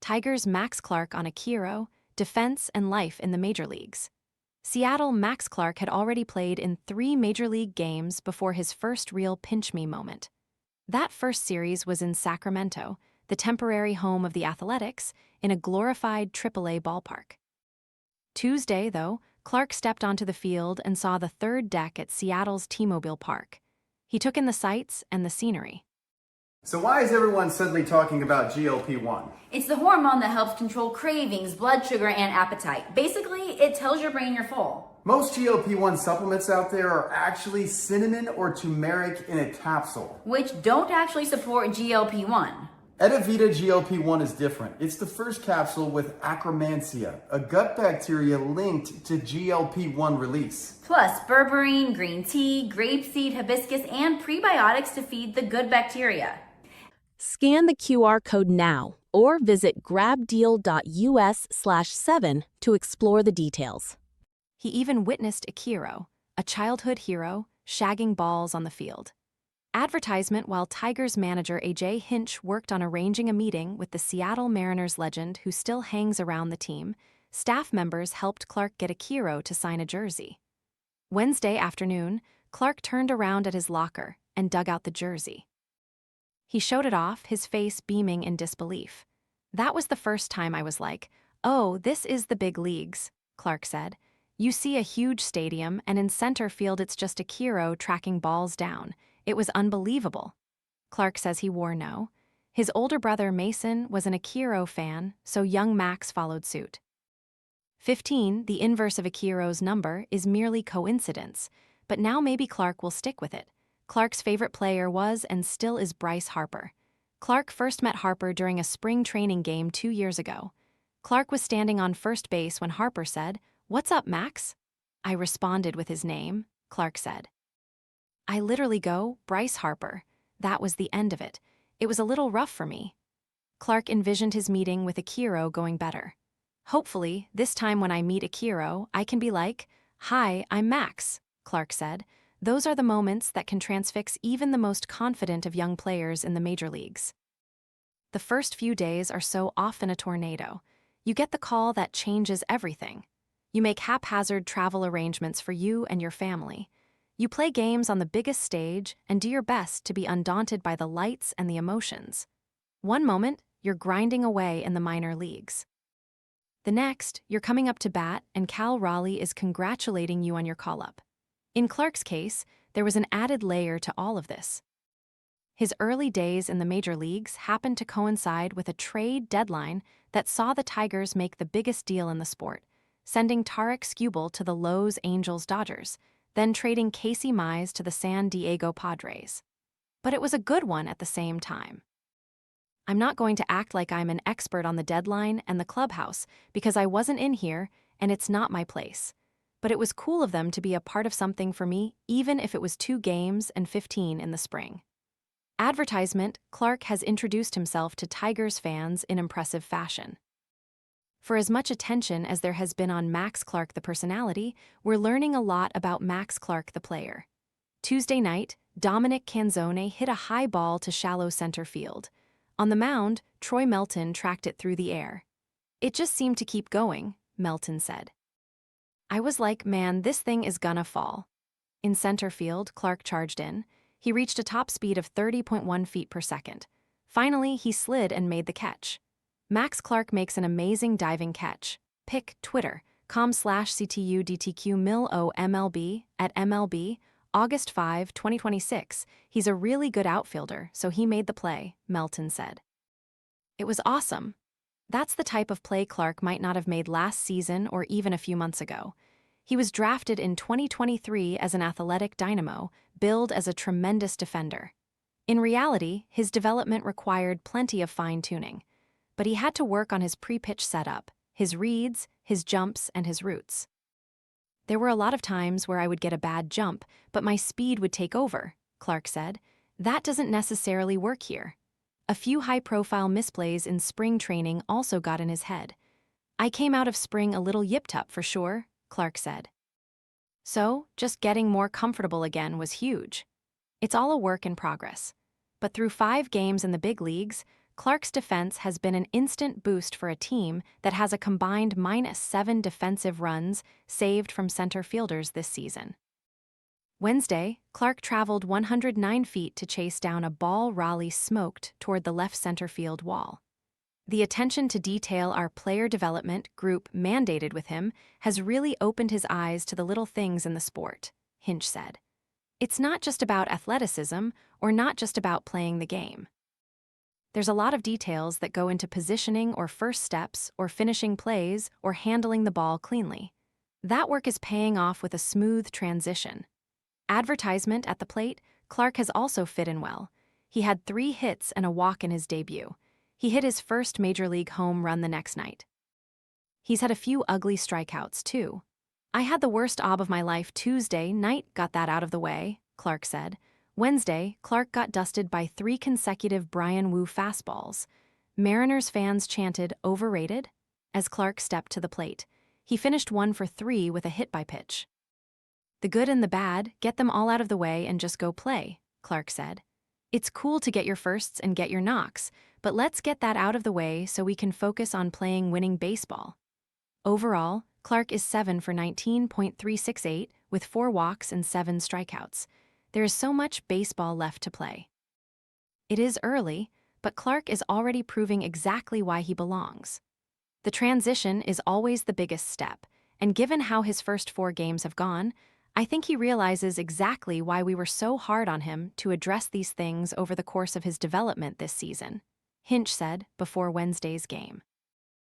Tigers Max Clark on Ichiro, defense and life in the major leagues. Seattle Max Clark had already played in 3 major league games before his first real pinch-me moment. That first series was in Sacramento, the temporary home of the Athletics, in a glorified AAA ballpark. Tuesday, though, Clark stepped onto the field and saw the third deck at Seattle's T-Mobile Park. He took in the sights and the scenery. So why is everyone suddenly talking about GLP-1? It's the hormone that helps control cravings, blood sugar, and appetite. Basically, it tells your brain you're full. Most GLP-1 supplements out there are actually cinnamon or turmeric in a capsule, Which don't actually support GLP-1. Edavita GLP-1 is different. It's the first capsule with Akkermansia, a gut bacteria linked to GLP-1 release. Plus berberine, green tea, grapeseed, hibiscus, and prebiotics to feed the good bacteria. Scan the QR code now or visit grabdeal.us/7 to explore the details. He even witnessed Ichiro, a childhood hero, shagging balls on the field. Advertisement while Tigers manager A.J. Hinch worked on arranging a meeting with the Seattle Mariners legend who still hangs around the team, staff members helped Clark get Ichiro to sign a jersey. Wednesday afternoon, Clark turned around at his locker and dug out the jersey. He showed it off, his face beaming in disbelief. "That was the first time I was like, oh, this is the big leagues," Clark said. "You see a huge stadium, and in center field it's just Ichiro tracking balls down. It was unbelievable." Clark says he wore no. His older brother Mason was an Ichiro fan, so young Max followed suit. 15, the inverse of Ichiro's number, is merely coincidence, but now maybe Clark will stick with it. Clark's favorite player was and still is Bryce Harper. Clark first met Harper during a spring training game 2 years ago. Clark was standing on first base when Harper said, "What's up, Max?" "I responded with his name," Clark said. "I literally go, Bryce Harper." That was the end of it. It was a little rough for me. Clark envisioned his meeting with Ichiro going better. "Hopefully, this time when I meet Ichiro, I can be like, 'Hi, I'm Max,'" Clark said. Those are the moments that can transfix even the most confident of young players in the major leagues. The first few days are so often a tornado. You get the call that changes everything. You make haphazard travel arrangements for you and your family. You play games on the biggest stage and do your best to be undaunted by the lights and the emotions. One moment, you're grinding away in the minor leagues. The next, you're coming up to bat and Cal Raleigh is congratulating you on your call-up. In Clark's case, there was an added layer to all of this. His early days in the major leagues happened to coincide with a trade deadline that saw the Tigers make the biggest deal in the sport, sending Tarek Skubal to the Los Angeles Dodgers, then trading Casey Mize to the San Diego Padres. But it was a good one at the same time. I'm not going to act like I'm an expert on the deadline and the clubhouse because I wasn't in here and it's not my place. But it was cool of them to be a part of something for me, even if it was 2 games and 15 in the spring. Advertisement, Clark has introduced himself to Tigers fans in impressive fashion. For as much attention as there has been on Max Clark the personality, we're learning a lot about Max Clark the player. Tuesday night, Dominic Canzone hit a high ball to shallow center field. On the mound, Troy Melton tracked it through the air. "It just seemed to keep going," Melton said. "I was like, man, this thing is gonna fall." In center field, Clark charged in. He reached a top speed of 30.1 feet per second. Finally, he slid and made the catch. Max Clark makes an amazing diving catch. Pic twitter.com/CTUDTQMILOMLB at MLB, August 5, 2026. "He's a really good outfielder, so he made the play," Melton said. It was awesome. That's the type of play Clark might not have made last season or even a few months ago. He was drafted in 2023 as an athletic dynamo, billed as a tremendous defender. In reality, his development required plenty of fine-tuning. But he had to work on his pre-pitch setup, his reads, his jumps, and his routes. "There were a lot of times where I would get a bad jump, but my speed would take over," Clark said. "That doesn't necessarily work here." A few high-profile misplays in spring training also got in his head. "I came out of spring a little yipped up for sure," Clark said. So, just getting more comfortable again was huge. It's all a work in progress. But through 5 games in the big leagues, Clark's defense has been an instant boost for a team that has a combined -7 defensive runs saved from center fielders this season. Wednesday, Clark traveled 109 feet to chase down a ball Raleigh smoked toward the left center field wall. The attention to detail our player development group mandated with him has really opened his eyes to the little things in the sport, Hinch said. It's not just about athleticism or not just about playing the game. There's a lot of details that go into positioning or first steps or finishing plays or handling the ball cleanly. That work is paying off with a smooth transition. Advertisement at the plate, Clark has also fit in well. He had 3 hits and a walk in his debut. He hit his first major league home run the next night. He's had a few ugly strikeouts, too. I had the worst ob of my life Tuesday night, got that out of the way, Clark said. Wednesday, Clark got dusted by 3 consecutive Brian Wu fastballs. Mariners fans chanted, "Overrated?" as Clark stepped to the plate. He finished 1 for 3 with a hit by pitch. The good and the bad, get them all out of the way and just go play, Clark said. It's cool to get your firsts and get your knocks, but let's get that out of the way so we can focus on playing winning baseball. Overall, Clark is 7 for 19.368 with 4 walks and 7 strikeouts. There is so much baseball left to play. It is early, but Clark is already proving exactly why he belongs. The transition is always the biggest step, and given how his first 4 games have gone, I think he realizes exactly why we were so hard on him to address these things over the course of his development this season, Hinch said before Wednesday's game.